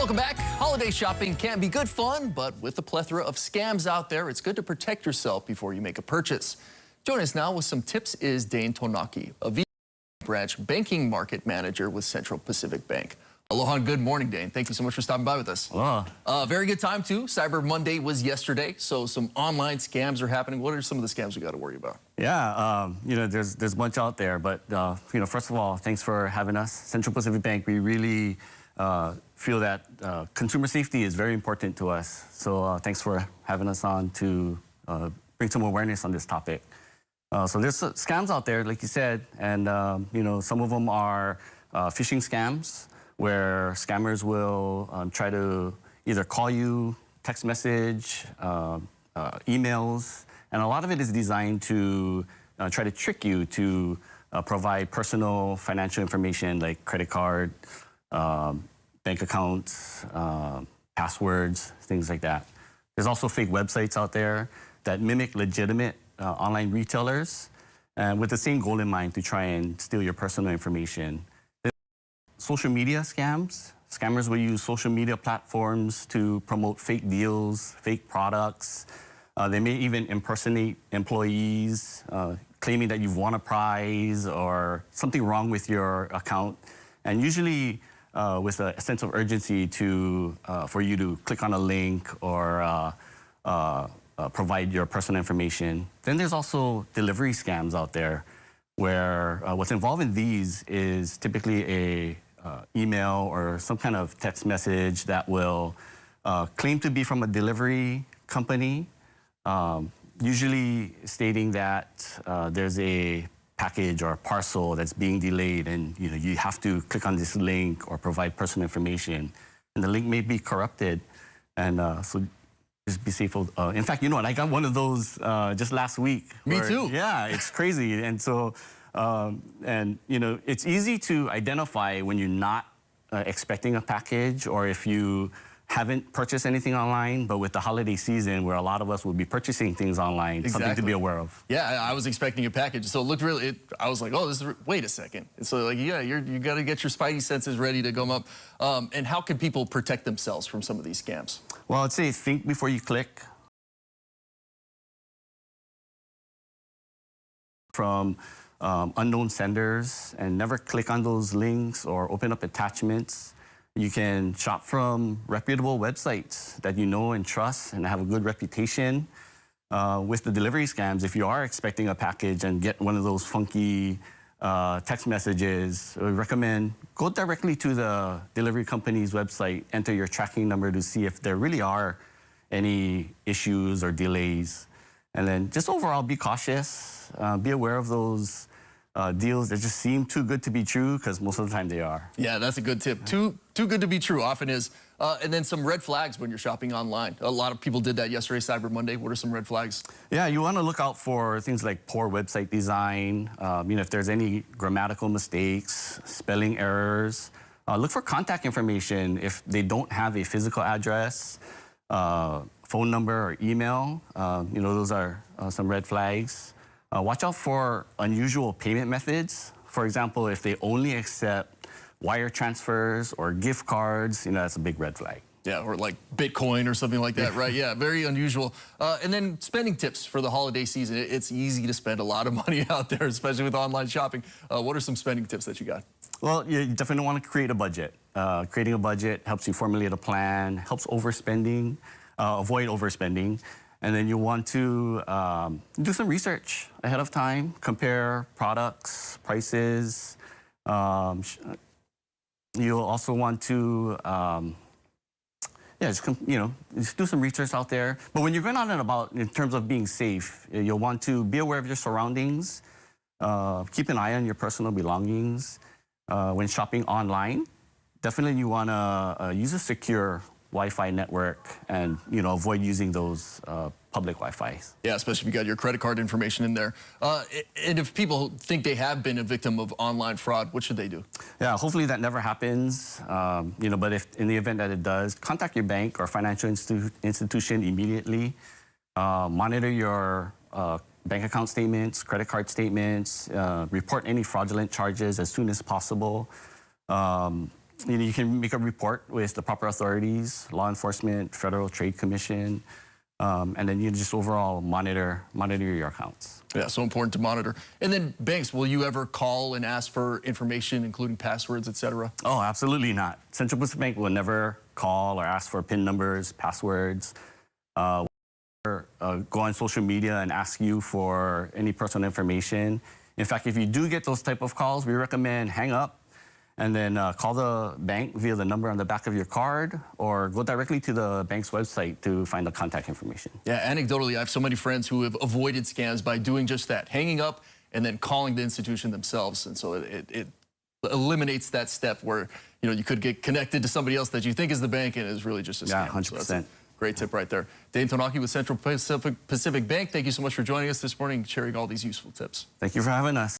Welcome back. Holiday shopping can be good fun, but with the plethora of scams out there, it's good to protect yourself before you make a purchase. Join us now with some tips is Dane Tonaki, a VP branch banking market manager with Central Pacific Bank. Aloha and good morning, Dane. Thank you so much for stopping by with us. Very good time, too. Cyber Monday was yesterday, so some online scams are happening. What are some of the scams we got to worry about? Yeah, there's a bunch out there, but, first of all, thanks for having us. Central Pacific Bank, we really feel that consumer safety is very important to us. So thanks for having us on to bring some awareness on this topic. So there's scams out there, like you said, and some of them are phishing scams, where scammers will try to either call you, text message, emails, and a lot of it is designed to try to trick you to provide personal financial information like credit card, bank accounts, passwords, things like that. There's also fake websites out there that mimic legitimate online retailers with the same goal in mind to try and steal your personal information. Social media scams. Scammers will use social media platforms to promote fake deals, fake products. They may even impersonate employees, claiming that you've won a prize or something wrong with your account. And usually with a sense of urgency for you to click on a link or provide your personal information. Then there's also delivery scams out there where what's involved in these is typically a email or some kind of text message that will claim to be from a delivery company, usually stating that there's a package or a parcel that's being delayed and you have to click on this link or provide personal information. And the link may be corrupted. And so just be safe. In fact, you know what? I got one of those just last week. Me too. Yeah, it's crazy. And so, it's easy to identify when you're not expecting a package or if you haven't purchased anything online, but with the holiday season where a lot of us will be purchasing things online, something to be aware of. Yeah, I was expecting a package, so it looked really, I was like, oh, wait a second. And so like, yeah, you got to get your spidey senses ready to come up. And how can people protect themselves from some of these scams? Well, I'd say think before you click. From unknown senders, and never click on those links or open up attachments. You can shop from reputable websites that you know and trust and have a good reputation. With the delivery scams, if you are expecting a package and get one of those funky text messages, we recommend go directly to the delivery company's website, enter your tracking number to see if there really are any issues or delays. And then just overall be cautious, be aware of those deals that just seem too good to be true, because most of the time they are. Yeah, that's a good tip. Too good to be true often is. And then some red flags when you're shopping online. A lot of people did that yesterday, Cyber Monday. What are some red flags? Yeah, you want to look out for things like poor website design, if there's any grammatical mistakes, spelling errors. Look for contact information if they don't have a physical address, phone number or email. Those are some red flags. Watch out for unusual payment methods. For example, if they only accept wire transfers or gift cards, that's a big red flag. Yeah, or like Bitcoin or something like that, right? Yeah, very unusual. And then spending tips for the holiday season. It's easy to spend a lot of money out there, especially with online shopping. What are some spending tips that you got? Well, you definitely want to create a budget. Creating a budget helps you formulate a plan, helps overspending, avoid overspending. And then you want to do some research ahead of time, compare products, prices. You'll also want to, just do some research out there. But when you're going out and about, in terms of being safe, you'll want to be aware of your surroundings, keep an eye on your personal belongings. When shopping online, definitely you want to use a secure Wi-Fi network and avoid using those public Wi-Fis. Yeah, especially if you got your credit card information in there. And if people think they have been a victim of online fraud, what should they do? Yeah, hopefully that never happens. But if in the event that it does, contact your bank or financial institution immediately. Monitor your bank account statements, credit card statements. Report any fraudulent charges as soon as possible. you can make a report with the proper authorities, law enforcement, Federal Trade Commission, and then you just overall monitor your accounts. Yeah, so important to monitor. And then banks, will you ever call and ask for information, including passwords, et cetera? Oh, absolutely not. Central Pacific Bank will never call or ask for PIN numbers, passwords, go on social media and ask you for any personal information. In fact, if you do get those type of calls, we recommend hang up and then call the bank via the number on the back of your card or go directly to the bank's website to find the contact information. Yeah, anecdotally, I have so many friends who have avoided scams by doing just that, hanging up and then calling the institution themselves. And so it eliminates that step where you could get connected to somebody else that you think is the bank and is really just a scam. Yeah, 100%. So that's a great tip right there. Dane Tonaki with Central Pacific Bank, thank you so much for joining us this morning, sharing all these useful tips. Thank you for having us.